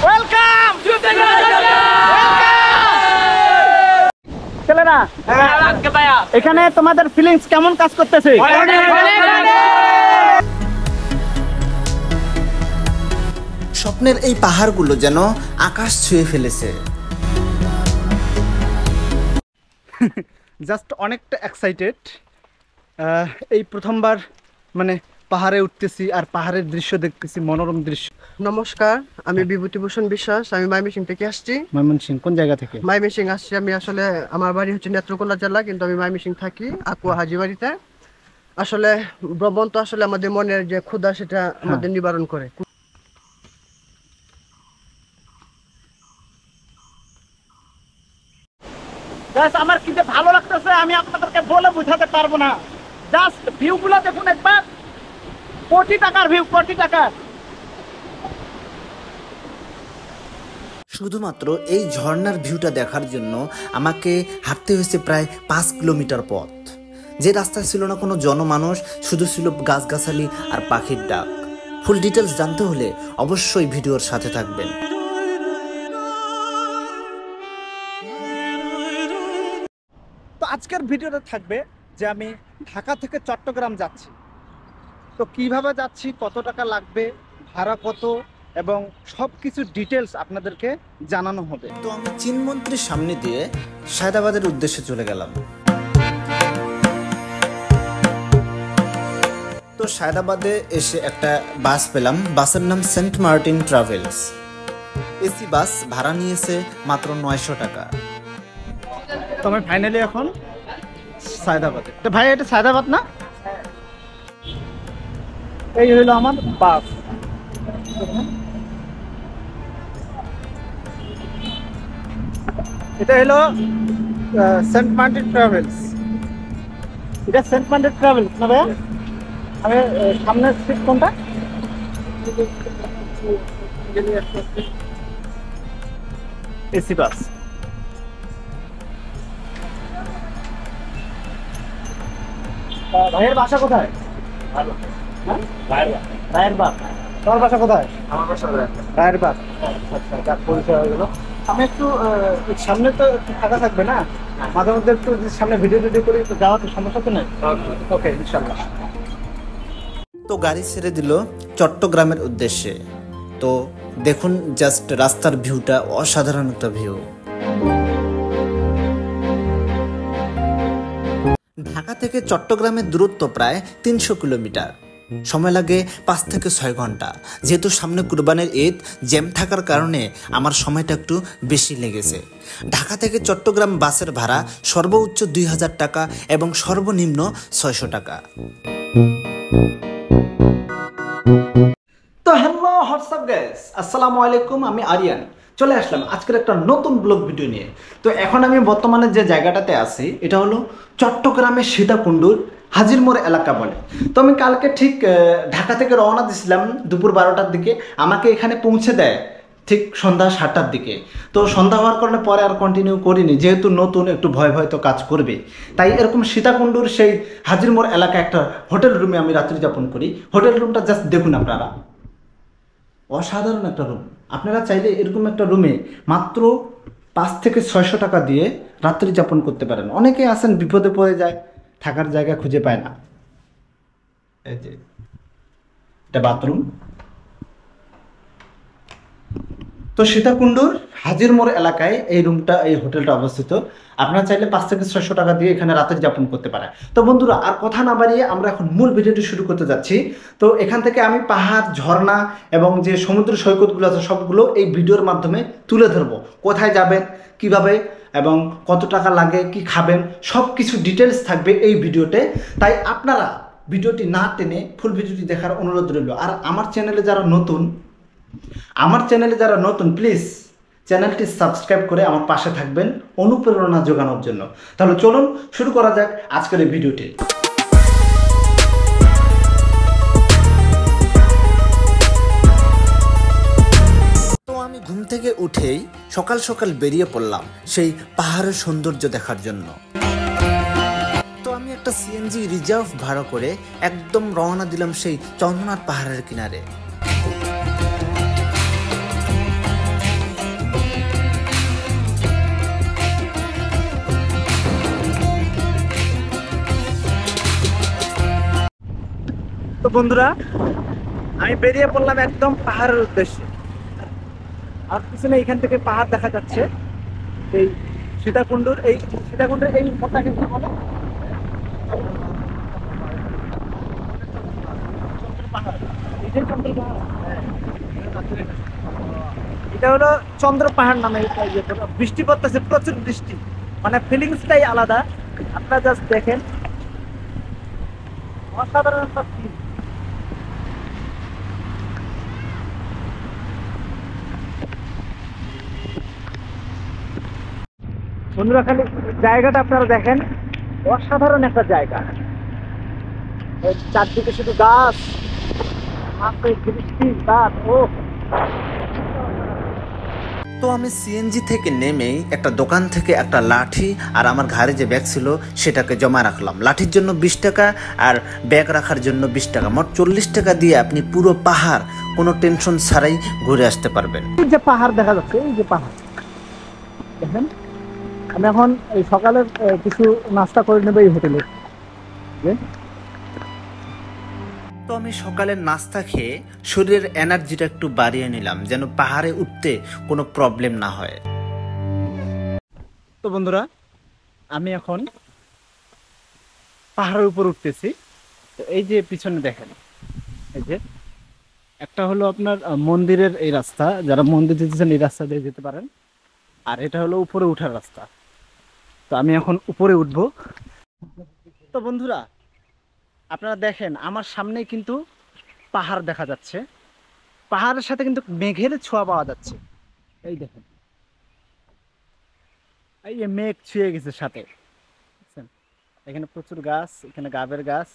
Welcome চলে না এখানে তোমাদের ফিলিংস কেমন কাজ করতেছে? স্বপ্নের এই পাহাড়গুলো যেন আকাশ ছুঁয়ে ফেলেছে। জাস্ট অনেকটা এক্সাইটেড। এই প্রথমবার মানে পাহাড়ে উঠতেছি আর পাহাড়ের দৃশ্য দেখতেছি, মনোরম দৃশ্য। নমস্কার, আমি বিভূতিভূষণ বিশ্বাস। আমি ময়মনসিংহ থেকে আসছি। ময়মনসিংহ কোন জায়গা থেকে? ময়মনসিংহ আসছি আমি। আসলে আমার বাড়ি হচ্ছে নেত্রকোনা জেলা, কিন্তু আমি ময়মনসিংহ থাকি, আকুয়া হাজিবাড়িতে। আসলে ভ্রমণ তো আসলে আমাদের মনের যে ক্ষুধা সেটা আমাদের নিবারণ করে। আমার কিন্তু ভালো লাগতেছে, আমি আপনাদেরকে বলে বোঝাতে পারবো না। জাস্ট ভিউ গুলো দেখুন একবার, কোটি টাকার ভিউ, কোটি টাকার। শুধুমাত্র এই ঝর্ণার ভিউটা দেখার জন্য আমাকে হাঁটতে হয়েছে প্রায় 5 কিলোমিটার পথ। যে রাস্তায় ছিল না কোনো জনমানুষ, শুধু ছিল গাছগাছালি আর পাখির ডাক। ফুল ডিটেলস জানতে হলে অবশ্যই ভিডিওর সাথে থাকবেন। তো আজকের ভিডিওটা থাকবে যে আমি ঢাকা থেকে চট্টগ্রাম যাচ্ছি। তো কিভাবে যাচ্ছি, কত টাকা লাগবে, ভাড়া কত, এবং সব কিছু ডিটেলস আপনাদেরকে জানানো হবে। তো আমি চীনমন্ত্রীর সামনে দিয়ে সায়দাবাদের উদ্দেশ্যে চলে গেলাম। তো সায়দাবাদে এসে একটা বাস পেলাম। বাসের নাম Saint Martin Travels. AC bus ভাড়া নিয়েছে মাত্র 900 টাকা। তো আমি ফাইনালি এখন সায়দাবাদে। তো ভাই এটা সায়দাবাদ না? এই হইলো আমার বাস। এটা হলো সেন্ট মার্টিন ট্রাভেলস। এটা সেন্ট মার্টিন ট্রাভেলস না ভাইয়া? আমি সামনের সিট কোনটা? AC bus. ভাইয়ের বাসা কোথায়? রায়েরবাগ। তোমার বাসা কোথায়? আমার বাসা রায়েরবাগ। আচ্ছা, যাক পরিচয় হয়ে গেল। আমি একটু সামনে তো ফাঁকা থাকবে না, মাঝে মধ্যে একটু সামনে ভিডিও করি, তো যাওয়ার তো সমস্যা তো নেই। ওকে, ইনশাল্লাহ। তো গাড়ি ছেড়ে দিল চট্টগ্রামের উদ্দেশ্যে। তো দেখুন জাস্ট রাস্তার ভিউটা, অসাধারণ একটা ভিউ। ঢাকা থেকে চট্টগ্রামের দূরত্ব প্রায় 300 কিলোমিটার। সময় লাগে 5 থেকে 6 ঘন্টা। যেহেতু সামনে কুরবানির ঈদ, জ্যাম থাকার কারণে আমার সময়টা একটু বেশি লেগেছে। ঢাকা থেকে চট্টগ্রাম বাসের ভাড়া সর্বোচ্চ 2000 টাকা এবং সর্বনিম্ন 600 টাকা। তো হ্যালো হোয়াটসঅ্যাপ গাইস, আসসালামু আলাইকুম। আমি আরিয়ান চলে আসলাম আজকের একটা নতুন ব্লগ ভিডিও নিয়ে। তো এখন আমি বর্তমানে যে জায়গাটাতে আছি এটা হলো চট্টগ্রামের সীতাকুণ্ডুর হাজির মোড় এলাকা বলে। তো আমি কালকে ঠিক ঢাকা থেকে রওনা দিয়েছিলাম দুপুর 12টার দিকে। আমাকে এখানে পৌঁছে দেয় ঠিক সন্ধ্যা 7টার দিকে। তো সন্ধ্যা হওয়ার কারণে পরে আর কন্টিনিউ করিনি, যেহেতু নতুন একটু ভয় ভয় তো কাজ করবে। তাই এরকম সীতাকুণ্ডুর সেই হাজির মোড় এলাকায় একটা হোটেল রুমে আমি রাত্রি যাপন করি। হোটেল রুমটা জাস্ট দেখুন আপনারা, অসাধারণ একটা রুম। আপনারা চাইলে এরকম একটা রুমে মাত্র 5 থেকে 600 টাকা দিয়ে রাত্রি যাপন করতে পারেন। অনেকে আসেন বিপদে পড়ে যায়, থাকার জায়গা খুঁজে পায় না। এই যে এটা বাথরুম। তো সীতাকুণ্ডুর হাজির মোড় এলাকায় এই রুমটা, এই হোটেলটা অবস্থিত। আপনারা চাইলে 5 থেকে 600 টাকা দিয়ে এখানে রাত্রি যাপন করতে পারেন। তো বন্ধুরা, আর কথা না বাড়িয়ে আমরা এখন মূল ভিডিওটি শুরু করতে যাচ্ছি। তো এখান থেকে আমি পাহাড়, ঝর্ণা এবং যে সমুদ্র সৈকতগুলো আছে সবগুলো এই ভিডিওর মাধ্যমে তুলে ধরবো। কোথায় যাবেন, কিভাবে এবং কত টাকা লাগে, কি খাবেন, সব কিছু ডিটেলস থাকবে এই ভিডিওতে। তাই আপনারা ভিডিওটি না টেনে ফুল ভিডিওটি দেখার অনুরোধ রইল। আর আমার চ্যানেলে যারা নতুন প্লিজ চ্যানেলটি সাবস্ক্রাইব করে আমার পাশে থাকবেন অনুপ্রেরণা যোগানোর জন্য। তাহলে চলুন শুরু করা যাক আজকের এই ভিডিওটি। তো আমি ঘুম থেকে উঠেই সকাল সকাল বেরিয়ে পড়লাম সেই পাহাড়ের সৌন্দর্য দেখার জন্য। তো আমি একটা সিএনজি রিজার্ভ ভাড়া করে একদম রওনা দিলাম সেই চন্দ্রনাথ পাহাড়ের কিনারে। তো বন্ধুরা, আমি বেরিয়ে পড়লাম একদম পাহাড়ের উদ্দেশ্যে। আর পিছনে এখান থেকে পাহাড় দেখা যাচ্ছে, এই সীতাকুণ্ডুর এই মোড়টাকে কি বলে? এটা হলো চন্দ্র পাহাড় নামে। বৃষ্টি পড়তেছে, প্রচুর বৃষ্টি, মানে ফিলিংসটাই আলাদা। আপনারা জাস্ট দেখেন, অসাধারণ একটা feel। বন্ধুরা, খালি জায়গাটা আপনারা দেখেন, অসাধারণ একটা জায়গা। চারদিকে শুধু গাছ, বৃষ্টি, গাছ। ও তো আমি সিএনজি থেকে নেমেই একটা দোকান থেকে একটা লাঠি আর আমার ঘাড়ে যে ব্যাগ ছিল সেটাকে জমা রাখলাম। লাঠির জন্য 20 টাকা আর ব্যাগ রাখার জন্য 20 টাকা, মোট 40 টাকা দিয়ে আপনি পুরো পাহাড় কোনো টেনশন ছাড়াই ঘুরে আসতে পারবেন। এই যে পাহাড় দেখা যাচ্ছে, এই যে পাহাড় দেখেন। আমি এখন এই সকালের কিছু নাস্তা করে নেবো এই হোটেলে। তো আমি সকালের নাস্তা খেয়ে শরীরের এনার্জিটা একটু বাড়িয়ে নিলাম, যেন পাহাড়ে উঠতে কোনো প্রবলেম না হয়। তো বন্ধুরা, আমি এখন পাহাড়ের উপর উঠতেছি। তো এই যে পিছনে দেখেন, এই যে একটা হলো আপনার মন্দিরের এই রাস্তা, যারা মন্দির যেতেছেন এই রাস্তা দিয়ে যেতে পারেন। আর এটা হলো উপরে উঠার রাস্তা। তো আমি এখন উপরে উঠবো। তো বন্ধুরা, আপনারা দেখেন আমার সামনে কিন্তু পাহাড় দেখা যাচ্ছে, পাহাড়ের সাথে কিন্তু মেঘের ছোঁয়া পাওয়া যাচ্ছে। এই দেখেন, এই যে মেঘ ছুঁয়ে গেছে সাথে, বুঝছেন? এখানে প্রচুর গাছ, এখানে গাবের গাছ,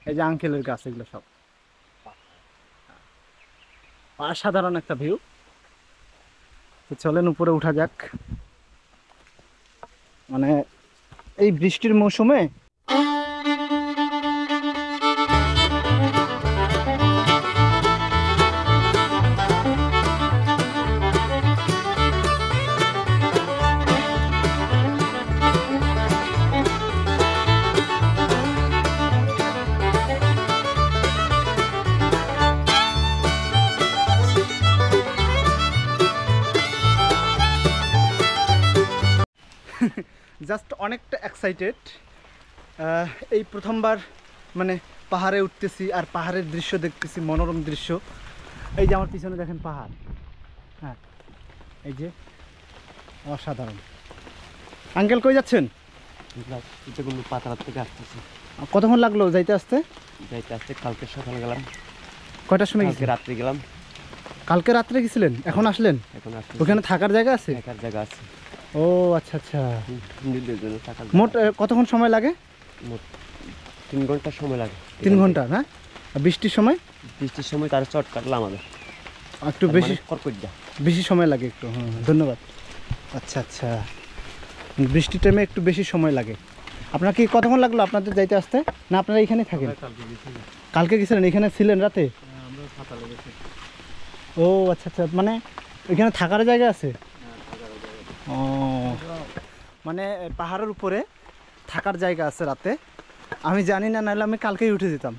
এই যে আঙ্কেলের গাছ, এগুলো সব অসাধারণ একটা ভিউ। তো চলেন উপরে উঠা যাক। মানে এই বৃষ্টির মৌসুমে জাস্ট অনেকটা এক্সাইটেড। এই প্রথমবার মানে পাহাড়ে উঠতেছি আর পাহাড়ের দৃশ্য দেখতেছি, মনোরম দৃশ্য। এই যে আমার পিছনে দেখেন পাহাড়, হ্যাঁ এই যে অসাধারণ। আঙ্কেল কই যাচ্ছেন? পাতার থেকে আসতেছি। কতক্ষণ লাগলো যাইতে আসতে? কালকে সকালে গেলাম। কয়টার সময় কালকে রাত্রে গেলাম। কালকে রাত্রে গেছিলেন, এখন আসলেন? এখন আসতেছি। ওখানে থাকার জায়গা আছে? থাকার জায়গা আছে। ও আচ্ছা আচ্ছা। নিজেদের জন্য থাকার মোট কতক্ষণ সময় লাগে? মোট 3 ঘন্টা সময় লাগে। 3 ঘন্টা না? আর বৃষ্টির সময়? বৃষ্টির সময় তার চট কাটলাম আমাদের একটু বেশি, করকইডা বেশি সময় লাগে একটু। হ্যাঁ ধন্যবাদ। আচ্ছা আচ্ছা, বৃষ্টির টাইমে একটু বেশি সময় লাগে। আপনার কি কতক্ষণ লাগলো আপনাদের যাইতে আসতে? না আপনারা এখানে থাকেন? কালকে গেছিলেন, এখানে ছিলেন রাতে? ও আচ্ছা আচ্ছা, মানে এখানে থাকার জায়গা আছে? ও মানে পাহাড়ের উপরে থাকার জায়গা আছে রাতে? আমি জানি না, নাহলে আমি কালকেই উঠে যেতাম।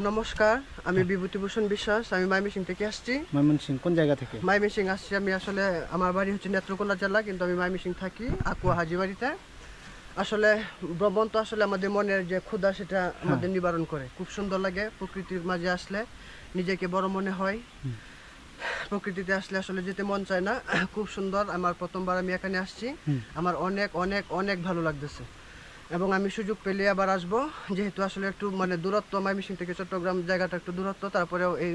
নমস্কার, আমি বিভূতিভূষণ বিশ্বাস। আমি ময়মনসিং থেকে আসছি। ময়মনসিং কোন জায়গা থেকে? ময়মনসিং আসছি আমি, আসলে আমার বাড়ি হচ্ছে নেত্রকোনা জেলা, কিন্তু আমি ময়মনসিং থাকি আকুয়া হাজিবাড়িতে। আসলে ভ্রমণ তো আসলে আমাদের মনের যে ক্ষুধা সেটা আমাদের নিবারণ করে। খুব সুন্দর লাগে প্রকৃতির মাঝে আসলে, নিজেকে বড় মনে হয়। প্রকৃতিতে আসলে আসলে যেতে মন চায় না। খুব সুন্দর। আমার প্রথমবার আমি এখানে আসছি, আমার অনেক অনেক অনেক ভালো লাগতেছে এবং আমি সুযোগ পেলে আবার আসবো। যেহেতু আসলে একটু মানে দূরত্ব, ময়মনসিং থেকে চট্টগ্রাম জায়গাটা একটু দূরত্ব, তারপরেও এই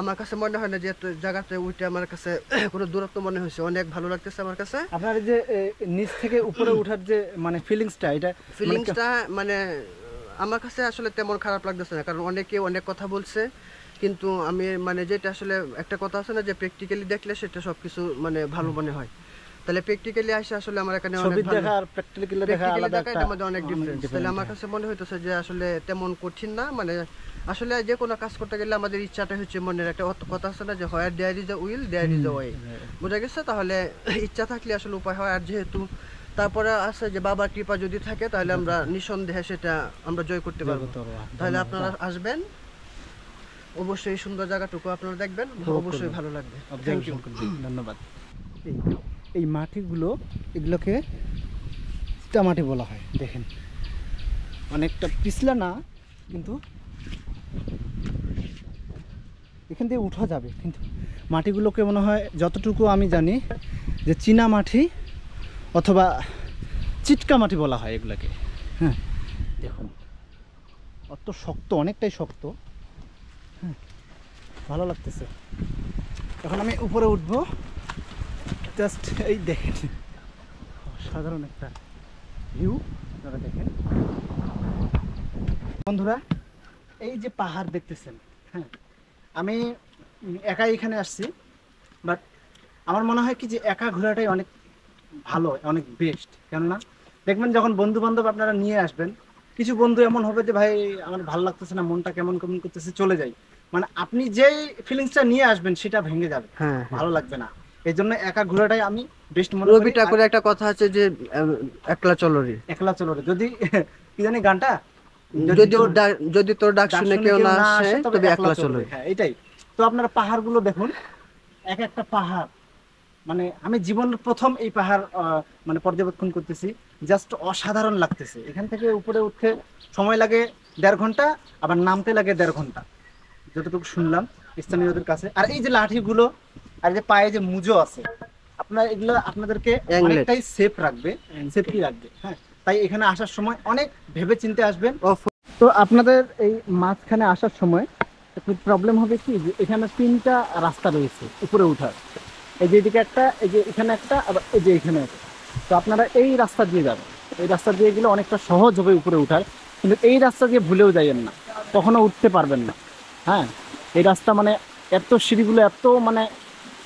আমার কাছে মনে হয় না যে জায়গাতে উঠে আমার কাছে কোনো দূরত্ব মনে হয়েছে। অনেক ভালো লাগতেছে আমার কাছে। আপনার যে নিচ থেকে উপরে ওঠার যে মানে ফিলিংসটা, এটা ফিলিংসটা মানে আমার কাছে আসলে তেমন খারাপ লাগতেছে না, কারণ অনেকে অনেক কথা বলছে, কিন্তু আমি মানে যেটা আসলে একটা কথা আছে না যে প্র্যাকটিক্যালি দেখলে সেটা সবকিছু মানে ভালো মনে হয়। তাহলে প্র্যাকটিক্যালি আসে আসলে আমার এখানে অনেক ভালো। দেখা আর প্র্যাকটিক্যালি দেখা আলাদা, এটার মধ্যে অনেক ডিফারেন্স। তাহলে আমার কাছে মনে হইতেছে যে আসলে তেমন কঠিন না। মানে আসলে যে কোনো কাজ করতে গেলে আমাদের ইচ্ছাটা হচ্ছে মনের। একটা কথা আছে না যে where there is a will there is a way, বোঝা গেছে? তাহলে ইচ্ছা থাকলে আসলে উপায় হয়। আর যেহেতু তারপরে আছে যে বাবার কৃপা যদি থাকে তাহলে আমরা নিঃসন্দেহে সেটা আমরা জয় করতে পারবো। তাহলে আপনারা আসবেন, অবশ্যই সুন্দর জায়গাটুকু আপনারা দেখবেন, অবশ্যই ভালো লাগবে। থ্যাংক ইউ, ধন্যবাদ। এই মাটিগুলো, এগুলোকে চিটা মাটি বলা হয়। দেখেন অনেকটা পিছলা না, কিন্তু এখান থেকে উঠা যাবে, কিন্তু মাটিগুলোকে মনে হয় যতটুকু আমি জানি যে চীনা মাটি অথবা চিটকা মাটি বলা হয় এগুলোকে। হ্যাঁ দেখুন অত শক্ত, অনেকটাই শক্ত। হ্যাঁ ভালো লাগতেছে। এখন আমি উপরে উঠবো, জাস্ট এই দেখেন সাধারণ একটা ভিউ আপনারা দেখেন। বন্ধুরা এই যে পাহাড় দেখতেছেন, হ্যাঁ আমি একাই এখানে আসছি, বাট আমার মনে হয় কি যে একা ঘোরাটাই অনেক ভালো, অনেক বেস্ট। কেননা দেখবেন যখন বন্ধু বান্ধব আপনারা নিয়ে আসবেন, কিছু বন্ধু এমন হবে যে ভাই আমার ভালো লাগতেছে না, মনটা কেমন কেমন করতেছে, চলে যাই। মানে আপনি যেই ফিলিংসটা নিয়ে আসবেন সেটা ভেঙে যাবে, ভালো লাগবে না। এই জন্য একা ঘোরাটাই আমি বেস্ট মনে করি। রবি ঠাকুরের একটা কথা আছে যে একলা চলো রে, একলা চলো রে। যদি কি জানি গানটা, যদি তোর ডাক শুনে কেউ না আসে তবে একলা চলো। হ্যাঁ এটাই তো। আপনারা পাহাড়গুলো দেখুন, এক একটা পাহাড়, মানে আমি জীবনের প্রথম এই পাহাড় মানে পর্যবেক্ষণ করতেছি, জাস্ট অসাধারণ লাগতেছে। এখান থেকে উপরে উঠতে সময় লাগে 1.5 ঘন্টা, আবার নামতে লাগে 1.5 ঘন্টা, যতটুকু শুনলাম স্থানীয়দের কাছে। আর এই যে লাঠিগুলো আর যে পায়ে যে মুজো আছে, আপনার এগুলো আপনাদেরকে অনেকটাই সেফ রাখবে, সেফটি রাখবে। হ্যাঁ তাই এখানে আসার সময় অনেক ভেবে চিন্তে আসবেন। তো আপনাদের এই মাঝখানে আসার সময় একটু প্রবলেম হবে কি, যে এখানে 3টা রাস্তা রয়েছে উপরে উঠার। এই যে এদিকে একটা, এই যে এখানে একটা, আবার এই যে এখানে একটা। তো আপনারা এই রাস্তা দিয়ে যাবেন, এই রাস্তা দিয়ে গেলে অনেকটা সহজ হবে উপরে উঠার। কিন্তু এই রাস্তা দিয়ে ভুলেও যাইয়েন না, কখনো উঠতে পারবেন না। হ্যাঁ এই রাস্তা মানে এত সিঁড়িগুলো এত মানে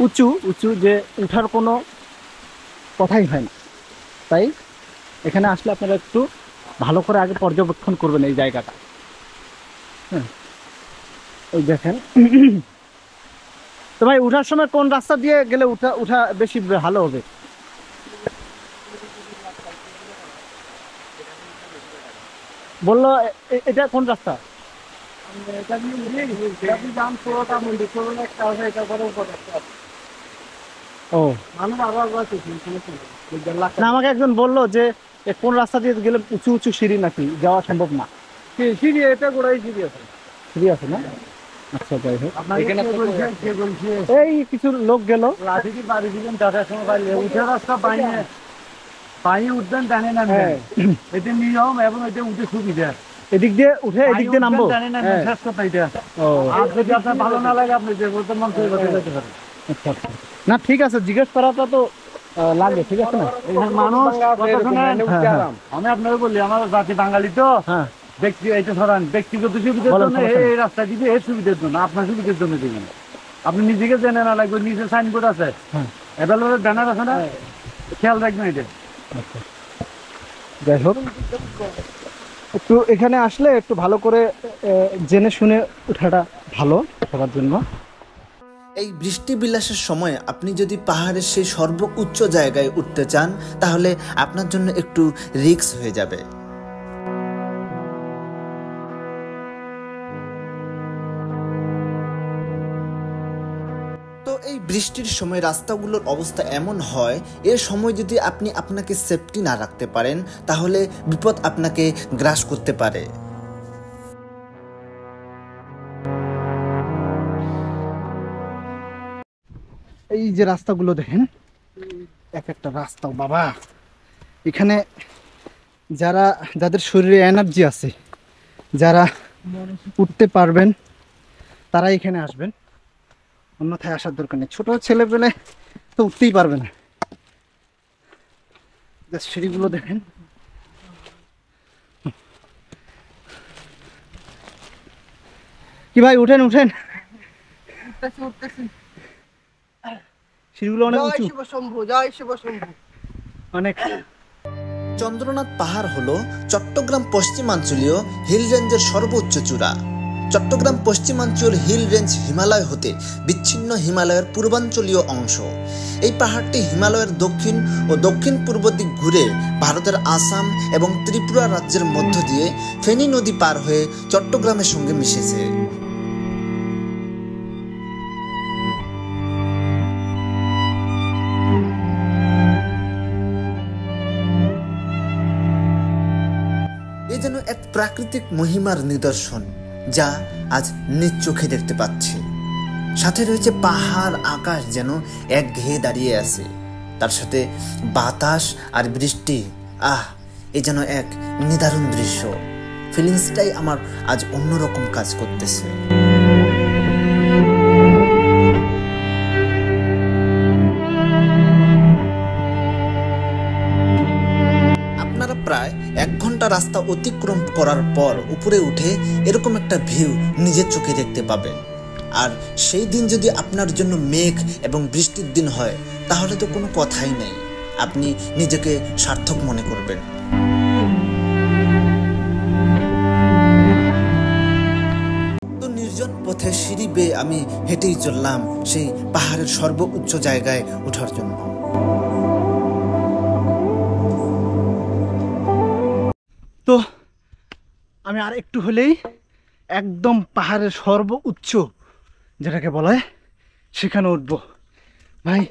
উঁচু উঁচু যে উঠার কোনো কথাই হয় না। তাই এখানে আসলে আপনারা একটু ভালো করে আগে পর্যবেক্ষণ করবেন এই জায়গাটা। হ্যাঁ এই দেখেন। তো ভাই উঠার সময় কোন রাস্তা দিয়ে গেলে উঠা বেশি ভালো হবে? বললো এটা কোন রাস্তা? ও না, আমাকে একজন বললো যে কোন রাস্তা দিয়ে গেলে উঁচু উঁচু সিঁড়ি নাকি যাওয়া সম্ভব না। সিঁড়ি এটা গোড়াই সিঁড়ি আছে, সিঁড়ি আছে না? আচ্ছা যাই হোক, এই কিছু লোক গেল উঠবেন জানে না, এটা নিয়ম এবং এটা উঠে সুবিধা। এদিক দিয়ে উঠে এদিক দিয়ে নামবো, শেষ কথা এটা। আর যদি আপনার ভালো না লাগে আপনি যে বলতে মন করে যেতে পারেন। আচ্ছা না ঠিক আছে, জিজ্ঞেস করাটা তো লাগে, ঠিক আছে না? মানুষ আমি আপনাকে বলি, আমার জাতি বাঙালি তো, ব্যক্তিগত সুবিধার জন্য এই রাস্তা দিবে, এই সুবিধার জন্য, আপনার সুবিধার জন্য দিবেন। আপনি নিজেকে জেনে না লাগবে, নিচে সাইনবোর্ড আছে, এভাবে ব্যানার আছে না, খেয়াল রাখবেন এটা। যাই হোক, একটু এখানে আসলে একটু ভালো করে জেনে শুনে ওঠাটা ভালো সবার জন্য। এই বৃষ্টি বিলাসের সময় আপনি যদি পাহাড়ের সেই সর্বোচ্চ জায়গায় উঠতে চান, তাহলে আপনার জন্য একটু রিস্ক হয়ে যাবে। তো এই বৃষ্টির সময় রাস্তাগুলোর অবস্থা এমন হয়, এর সময় যদি আপনি আপনাকে সেফটি না রাখতে পারেন, তাহলে বিপদ আপনাকে গ্রাস করতে পারে। এই যে রাস্তাগুলো দেখেন, এক একটা রাস্তা বাবা, এখানে যাদের শরীরে এনার্জি আছে, যারা উঠতে পারবেন, তারা এখানে আসবেন, অন্যথায় আসার দরকার নেই। ছোট ছেলে পেলে তো উঠতেই পারবে না। সিঁড়িগুলো দেখেন, কি ভাই উঠেন উঠেন, সিঁড়িগুলো অনেক উঁচু, অনেক। চন্দ্রনাথ পাহাড় হলো চট্টগ্রাম পশ্চিমাঞ্চলীয় হিল রেঞ্জের সর্বোচ্চ চূড়া। চট্টগ্রাম পশ্চিমাঞ্চল হিল রেঞ্জ হিমালয় হতে বিচ্ছিন্ন হিমালয়ের পূর্বাঞ্চলীয় অংশ। এই পাহাড়টি হিমালয়ের দক্ষিণ ও দক্ষিণ পূর্ব দিক ঘুরে ভারতের আসাম এবং ত্রিপুরা রাজ্যের মধ্য দিয়ে ফেনী নদী পার হয়ে চট্টগ্রামের সঙ্গে মিশেছে। প্রাকৃতিক মহিমার নিদর্শন, যা আজ নিজ চোখে দেখতে পাচ্ছি। সাথে রয়েছে পাহাড়, আকাশ যেন একঘেয়ে দাঁড়িয়ে আছে, তার সাথে বাতাস আর বৃষ্টি। এ যেন এক নিদারুণ দৃশ্য। ফিলিংসটাই আমার আজ অন্যরকম কাজ করতেছে। আপনারা প্রায় 1 ঘন্টা রাস্তা অতিক্রম করার পর উপরে উঠে এরকম একটা ভিউ নিজের চোখে দেখতে পাবেন। আর সেই দিন যদি আপনার জন্য মেঘ এবং বৃষ্টির দিন হয়, তাহলে তো কোনো কথাই নেই, আপনি নিজেকে সার্থক মনে করবেন। তো নির্জন পথে সিঁড়ি বেয়ে আমি হেঁটেই চললাম সেই পাহাড়ের সর্বোচ্চ জায়গায় ওঠার জন্য। তো আমি আর একটু হলেই একদম পাহাড়ের সর্বোচ্চ যেটাকে বলা হয় সেখানে উঠবো। ভাই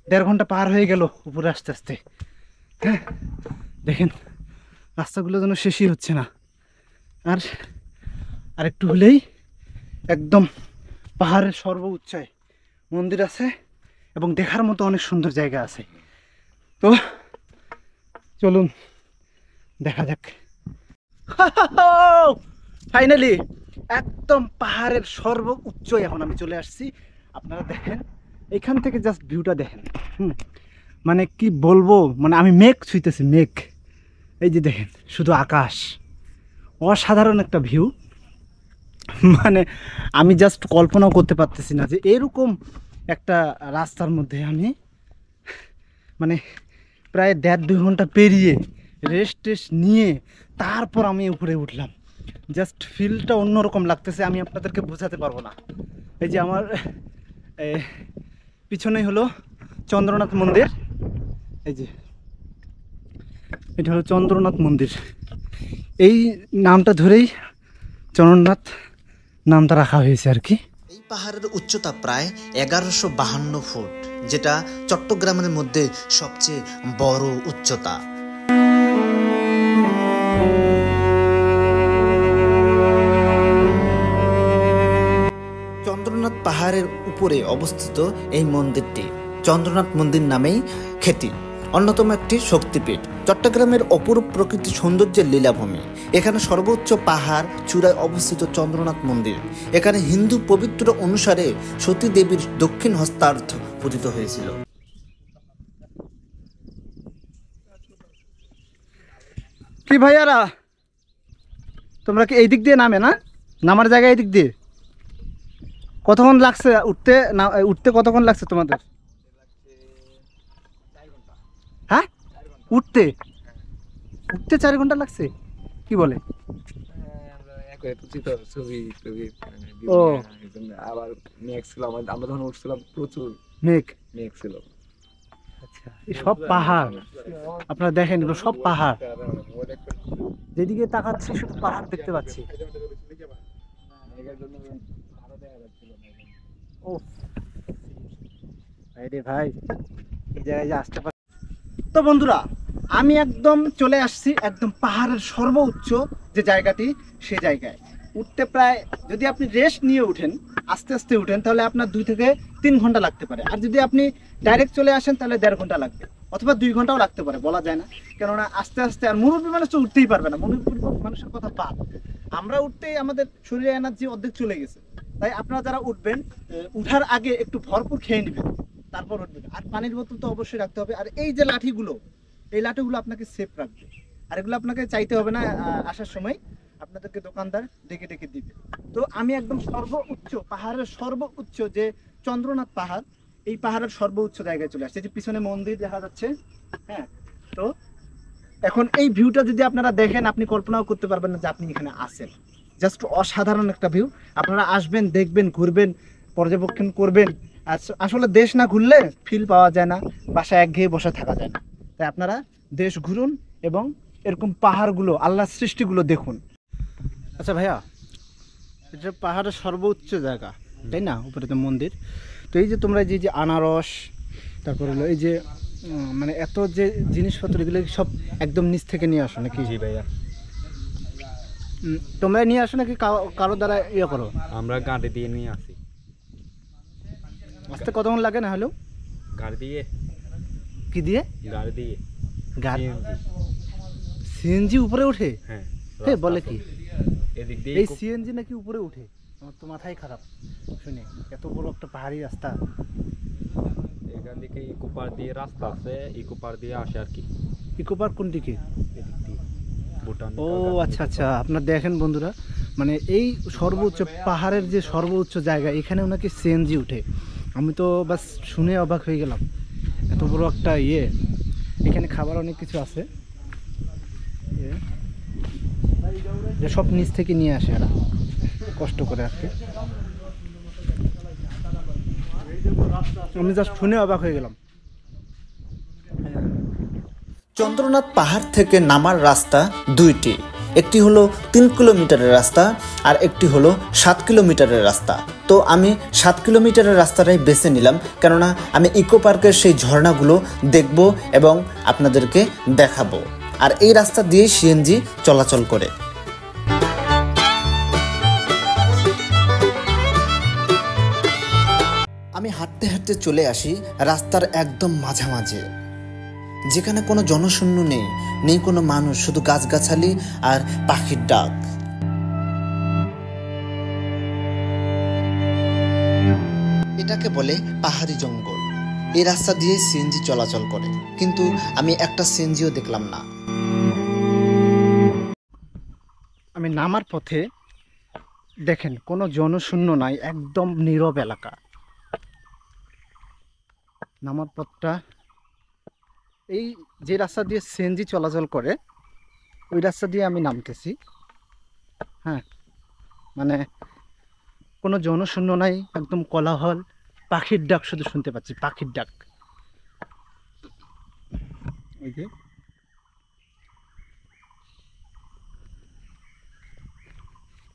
1.5 ঘন্টা পার হয়ে গেল উপরে আস্তে আস্তে। হ্যাঁ দেখেন রাস্তাগুলো যেন শেষই হচ্ছে না। আর একটু হলেই একদম পাহাড়ের সর্বোচ্চায় মন্দির আছে এবং দেখার মতো অনেক সুন্দর জায়গা আছে। তো চলুন দেখা যাক। ফাইনালি একদম পাহাড়ের সর্বোচ্চ এখন আমি চলে আসছি। আপনারা দেখেন এখান থেকে জাস্ট ভিউটা দেখেন। মানে কি বলবো, মানে আমি মেঘ ছুঁইতেছি, মেঘ। এই যে দেখেন শুধু আকাশ, অসাধারণ একটা ভিউ। মানে আমি জাস্ট কল্পনাও করতে পারতেছি না যে এরকম একটা রাস্তার মধ্যে আমি মানে প্রায় 1.5-2 ঘন্টা পেরিয়ে রেস্ট নিয়ে তারপর আমি উপরে উঠলাম। জাস্ট ফিলটা অন্যরকম লাগতেছে, আমি আপনাদেরকে বোঝাতে পারবো না। এই যে আমার পিছনেই হলো চন্দ্রনাথ মন্দির। এই যে এটা হলো চন্দ্রনাথ মন্দির, এই নামটা ধরেই চন্দ্রনাথ নামটা রাখা হয়েছে আর কি। এই পাহাড়ের উচ্চতা প্রায় 1152 ফুট, যেটা চট্টগ্রামের মধ্যে সবচেয়ে বড় উচ্চতা। চন্দ্রনাথ পাহাড়ের উপরে অবস্থিত এই মন্দিরটি চন্দ্রনাথ মন্দির নামেই খ্যাতি। অন্যতম একটি শক্তিপীঠ, চট্টগ্রামের অপরূপ প্রকৃতি সৌন্দর্যের লীলাভূমি। এখানে সর্বোচ্চ পাহাড় চূড়ায় অবস্থিত চন্দ্রনাথ মন্দির। এখানে হিন্দু পবিত্র অনুসারে সতী দেবীর দক্ষিণ হস্তার্থ পতিত হয়েছিল। কি ভাইয়ারা, তোমরা কি এই দিক দিয়ে নামে না? নামার জায়গা এই দিক দিয়ে? কতক্ষণ লাগছে উঠতে? না উঠতে কতক্ষণ লাগছে তোমাদের? হ্যাঁ উঠতে 4 ঘন্টা লাগছে? কি বলে? ও আবার মেঘ ছিল, আমরা যখন উঠছিলাম প্রচুর মেঘ ছিল। আচ্ছা, এই সব পাহাড় আপনারা দেখেন, এগুলো সব পাহাড়। যেদিকে তাকাচ্ছি শুধু পাহাড় দেখতে পাচ্ছি। ও রে ভাই, এই জায়গায় আসতে পারছি। তো বন্ধুরা, আমি একদম চলে আসছি একদম পাহাড়ের সর্বোচ্চ যে জায়গাটি, সেই জায়গায় উঠতে প্রায়, যদি আপনি রেস্ট নিয়ে উঠেন, আস্তে আস্তে উঠেন, তাহলে আপনার 2 থেকে 3 ঘন্টা লাগতে পারে। আর যদি আপনি ডাইরেক্ট চলে আসেন তাহলে 1.5 ঘন্টা লাগবে, অথবা 2 ঘন্টাও লাগতে পারে, বলা যায় না। কেননা আস্তে আস্তে, আর মুরব্বী মানুষ তো উঠতেই পারবে না, মুরব্বী মানুষের কথা বাদ। আমরা উঠতেই আমাদের শরীরে এনার্জি অর্ধেক চলে গেছে। তাই আপনারা যারা উঠবেন, উঠার আগে একটু ভরপুর খেয়ে নেবেন, তারপর উঠবেন। আর পানির বোতল তো অবশ্যই রাখতে হবে। আর এই যে লাঠিগুলো, এই লাঠিগুলো আপনাকে সেফ রাখবে। আর এগুলো আপনাকে চাইতে হবে না, আসার সময় আপনাদেরকে দোকানদার ডেকে ডেকে দিবে। তো আমি একদম সর্বোচ্চ পাহাড়ের সর্বোচ্চ যে চন্দ্রনাথ পাহাড়, এই পাহাড়ের সর্বোচ্চ জায়গায় চলে আসছে। যে পিছনে মন্দির দেখা যাচ্ছে, হ্যাঁ। তো এখন এই ভিউটা যদি আপনারা দেখেন, আপনি কল্পনাও করতে পারবেন না যে আপনি এখানে আসেন। জাস্ট অসাধারণ একটা ভিউ। আপনারা আসবেন, দেখবেন, ঘুরবেন, পর্যবেক্ষণ করবেন। আসলে দেশ না ঘুরলে ফিল পাওয়া যায় না, বাসায় একঘেয়ে বসে থাকা যায় না। তাই আপনারা দেশ ঘুরুন এবং এরকম পাহাড়গুলো, আল্লাহর সৃষ্টিগুলো দেখুন। আচ্ছা ভাইয়া, এটা পাহাড়ের সর্বোচ্চ জায়গা, তাই না? উপরে তো মন্দির। তো এই যে তোমরা যে আনারস, তারপর হলো এই যে মানে এত যে জিনিসপত্র, এগুলো সব একদম নিচ থেকে নিয়ে আসো নাকি? জি ভাইয়া। তোমরা নিয়ে আসো নাকি কারো দ্বারা ইয়ে করো? আমরা গাড়ি দিয়ে নিয়ে আসি। আসতে কতক্ষণ লাগে না হলেও? গাড়ি দিয়ে কি দিয়ে? গাড়ি দিয়ে গাড়ি CNG। সিএনজি উপরে ওঠে? হ্যাঁ হে বলে কি এদিক দিয়ে এই সিএনজি নাকি উপরে ওঠে? আমার তো মাথায় খারাপ শুনে, এত বড় একটা পাহাড়ি রাস্তা। এখান থেকে ইকো পার দিয়ে রাস্তা আছে, ইকো পার দিয়ে আসে আর কি ইকো পার্ক কোন দিকে? এদিক দিয়ে ভুটান। ও আচ্ছা আচ্ছা, আপনার দেখেন বন্ধুরা, মানে এই সর্বোচ্চ পাহাড়ের যে সর্বোচ্চ জায়গা এখানেও নাকি সিএনজি উঠে। আমি তো বাস শুনে অবাক হয়ে গেলাম, এত বড় একটা ইয়ে। এখানে খাবার অনেক কিছু আছে যে সব নিচ থেকে নিয়ে আসে এরা কষ্ট করে আর কি। আমি জাস্ট শুনে অবাক হয়ে গেলাম। চন্দ্রনাথ পাহাড় থেকে নামার রাস্তা দুইটি, একটি হলো 3 কিলোমিটারের রাস্তা আর একটি হলো 7 কিলোমিটারের রাস্তা। তো আমি 7 কিলোমিটারের রাস্তাটাই বেছে নিলাম, কেননা আমি ইকো পার্কের সেই ঝর্ণাগুলো দেখব এবং আপনাদেরকে দেখাবো। আর এই রাস্তা দিয়ে সিএনজি চলাচল করে। আমি হাঁটতে হাঁটতে চলে আসি রাস্তার একদম মাঝামাঝি, যেখানে কোনো জনশূন্য নেই, নেই কোনো মানুষ, শুধু গাছগাছালি আর পাখির ডাক। এটাকে বলে পাহাড়ি জঙ্গল। এই রাস্তা দিয়ে সিএনজি চলাচল করে, কিন্তু আমি একটা সিএনজিও দেখলাম না। আমি নামার পথে দেখেন কোনো জনশূন্য নাই, একদম নীরব এলাকা। নামার পথটা এই যে রাস্তা দিয়ে সিএনজি চলাচল করে ওই রাস্তা দিয়ে আমি নামতেছি। হ্যাঁ, মানে কোনো জনশূন্য নাই, একদম কোলাহল, পাখির ডাক শুধু শুনতে পাচ্ছি, পাখির ডাক। ওই যে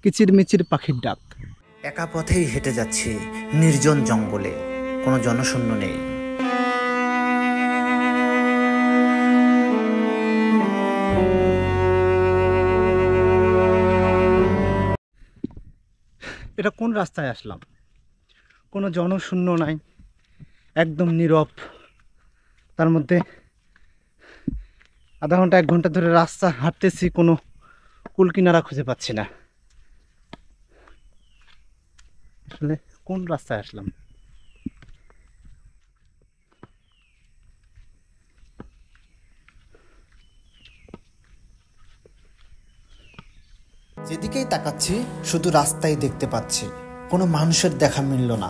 কিচিরমিচির পাখির ডাক। একা পথেই হেঁটে যাচ্ছি নির্জন জঙ্গলে, কোনো জনশূন্য নেই। এটা কোন রাস্তায় আসলাম? কোনো জনশূন্য নাই, একদম নীরব। তার মধ্যে আধা ঘন্টা 1 ঘন্টা ধরে রাস্তা হাঁটতেছি, কোনো কুল কিনারা খুঁজে পাচ্ছি না। আসলে কোন রাস্তায় আসলাম? যেদিকেই তাকাচ্ছি শুধু রাস্তাই দেখতে পাচ্ছি, কোনো মানুষের দেখা মিলল না।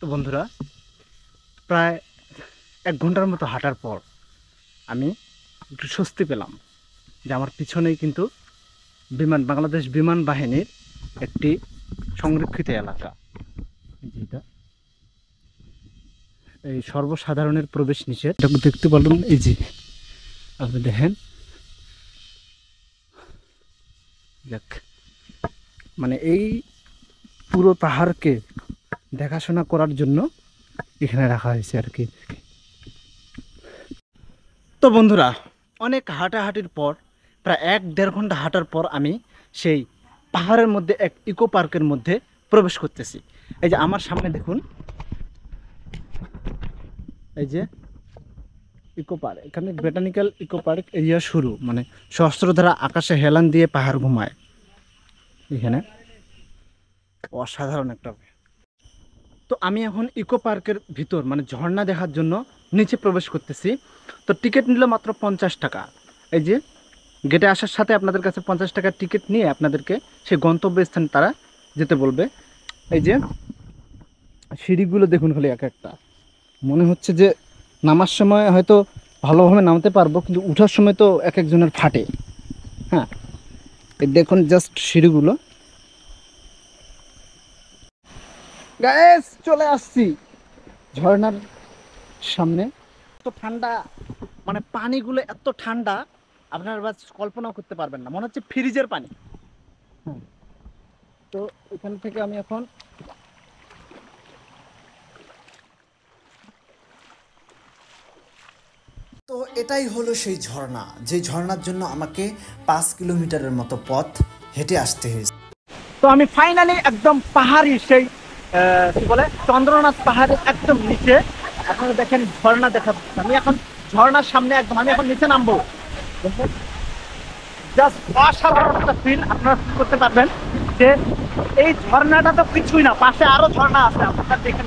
তো বন্ধুরা, প্রায় 1 ঘন্টার মতো হাঁটার পর আমি একটু স্বস্তি পেলাম যে আমার পিছনেই কিন্তু বাংলাদেশ বিমান বাহিনীর একটি সংরক্ষিত এলাকা। যেটা এই সর্বসাধারণের প্রবেশ নিষেধ, এটা দেখতে পারলাম। এই যে আপনি দেখেন, যাক, মানে এই পুরো পাহাড়কে দেখাশোনা করার জন্য এখানে রাখা হয়েছে আর কি। তো বন্ধুরা, অনেক হাঁটাহাঁটির পর প্রায় 1-1.5 ঘন্টা হাঁটার পর আমি সেই পাহাড়ের মধ্যে এক ইকো পার্কের মধ্যে প্রবেশ করতেছি। এই যে আমার সামনে দেখুন, এই যে ইকো পার্ক, এখানে বোটানিক্যাল ইকো পার্ক এরিয়া শুরু, মানে সহস্রধারা আকাশে হেলান দিয়ে পাহাড় ঘুমায়। এখানে অসাধারণ একটা। তো আমি এখন ইকো পার্কের ভিতর মানে ঝর্ণা দেখার জন্য নিচে প্রবেশ করতেছি। তো টিকিট নিল মাত্র 50 টাকা। এই যে গেটে আসার সাথে আপনাদের কাছে 50 টাকার টিকিট নিয়ে আপনাদেরকে সেই গন্তব্যস্থানে তারা যেতে বলবে। এই যে সিঁড়িগুলো দেখুন খালি এক একটা, মনে হচ্ছে যে নামার সময় হয়তো ভালোভাবে নামতে পারবো, কিন্তু উঠার সময় তো এক একজনের ফাটে। হ্যাঁ, এই দেখুন জাস্ট সিঁড়িগুলো। গাইস চলে আসছি ঝর্ণার সামনে। এত ঠান্ডা, মানে পানিগুলো এত ঠান্ডা আপনারা বাস কল্পনাও করতে পারবেন না, মনে হচ্ছে ফ্রিজের পানি। তো এখান থেকে আমি এখন তো এটাই হলো সেই ঝর্ণা, যে ঝর্ণার জন্য আমাকে 5 কিলোমিটারের মতো পথ হেঁটে আসতে হয়েছে। তো আমি ফাইনালি একদম পাহাড়ি সেই কি বলে চন্দ্রনাথ পাহাড়ের একদম নিচে। আপনারা দেখেন ঝর্ণা দেখা যাচ্ছে। আমি এখন ঝর্ণার সামনে একদম, আমি এখন নিচে নামবো। জাস্ট অসাধারণ একটা ফিল আপনারা ফিল করতে পারবেন যে এই ঝর্ণাটা তো কিছুই না, পাশে আরো ঝর্ণা আছে, আপনারা দেখেন।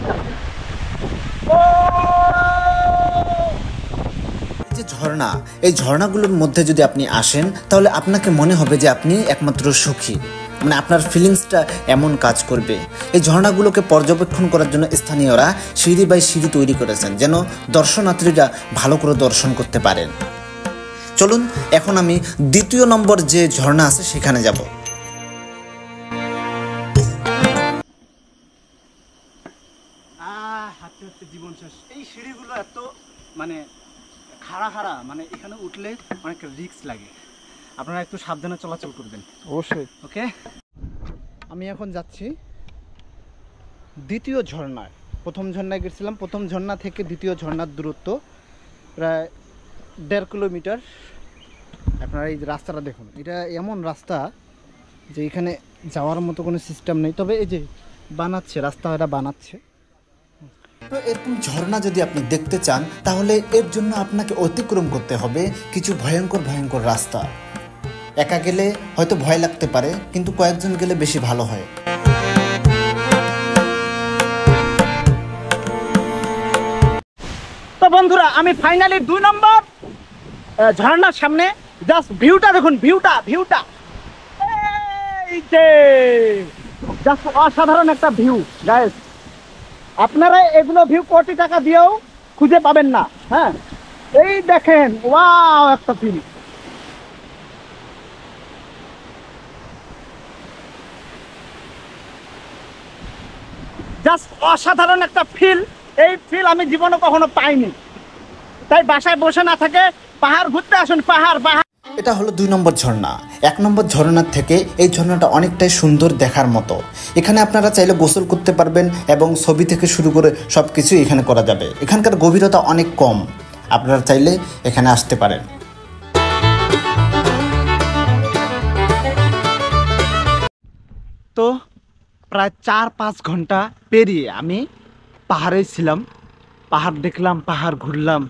এই যে ঝর্ণা, এই ঝর্ণাগুলোর মধ্যে যদি আপনি আসেন তাহলে আপনাকে মনে হবে যে আপনি একমাত্র সুখী, মানে আপনার ফিলিংসটা এমন কাজ করবে। এই ঝর্ণাগুলোকে পর্যবেক্ষণ করার জন্য স্থানীয়রা সিঁড়ি বাই সিঁড়ি তৈরি করেছেন, যেন দর্শনার্থীরা ভালো করে দর্শন করতে পারেন। চলুন এখন আমি 2 নম্বর যে ঝর্ণা আছে সেখানে যাব। হাঁটতে হাঁটতে জীবন শেষ। এই সিঁড়িগুলো এত মানে খাড়া, মানে এখানে উঠলে অনেক রিস্ক লাগে, আপনারা একটু সাবধানে চলাচল করবেন অবশ্যই। ওকে, আমি এখন যাচ্ছি দ্বিতীয় ঝর্ণায়। প্রথম ঝর্ণায় গেছিলাম, প্রথম ঝর্ণা থেকে দ্বিতীয় ঝর্ণার দূরত্ব প্রায় 1.5 কিলোমিটার। আপনারা এই রাস্তাটা দেখুন, এটা এমন রাস্তা যে এখানে যাওয়ার মতো কোনো সিস্টেম নেই, তবে এই যে বানাচ্ছে রাস্তা, এটা বানাচ্ছে। তো এরকম ঝর্ণা যদি আপনি দেখতে চান তাহলে এর জন্য আপনাকে অতিক্রম করতে হবে কিছু ভয়ঙ্কর রাস্তা। একা গেলে হয়তো ভয় লাগতে পারে, কিন্তু কয়েকজন গেলে বেশি ভালো হয়। তো বন্ধুরা, আমি ফাইনালি 2 নম্বর ঝর্ণার সামনে। জাস্ট ভিউটা দেখুন, ভিউটা এই যে জাস্ট অসাধারণ একটা ভিউ গাইস। আপনারা এগুলো ভিউ কোটি টাকা দিয়েও খুঁজে পাবেন না। হ্যাঁ, এই দেখেন, ওয়াও একটা ফিল। জাস্ট অসাধারণ একটা ফিল। এই ফিল আমি জীবনে কখনো পাইনি, তাই বাসায় বসে না থাকে পাহাড় ঘুরতে আসুন। পাহাড়। এটা হলো 2 নম্বর ঝর্ণা। 1 নম্বর ঝর্ণার থেকে এই ঝর্ণাটা অনেকটাই সুন্দর দেখার মতো। এখানে আপনারা চাইলে গোসল করতে পারবেন এবং ছবি থেকে শুরু করে সব কিছু এখানে করা যাবে। এখানকার গভীরতা অনেক কম, আপনারা চাইলে এখানে আসতে পারেন। তো প্রায় 4-5 ঘন্টা পেরিয়ে আমি পাহাড়ে ছিলাম। পাহাড় দেখলাম, পাহাড় ঘুরলাম,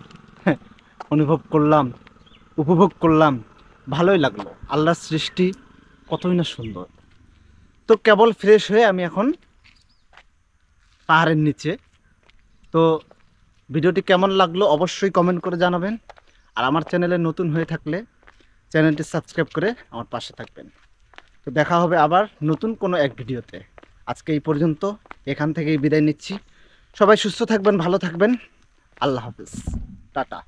উপভোগ করলাম। ভালোই লাগলো। আল্লাহর সৃষ্টি কতই না সুন্দর। তো কেবল ফ্রেশ হয়ে আমি এখন পাহাড়ের নিচে। তো ভিডিওটি কেমন লাগলো অবশ্যই কমেন্ট করে জানাবেন। আর আমার চ্যানেলে নতুন হয়ে থাকলে চ্যানেলটি সাবস্ক্রাইব করে আমার পাশে থাকবেন। তো দেখা হবে আবার নতুন কোনো এক ভিডিওতে। আজকে এই পর্যন্ত, এখান থেকেই বিদায় নিচ্ছি। সবাই সুস্থ থাকবেন, ভালো থাকবেন। আল্লাহ হাফেজ, টাটা।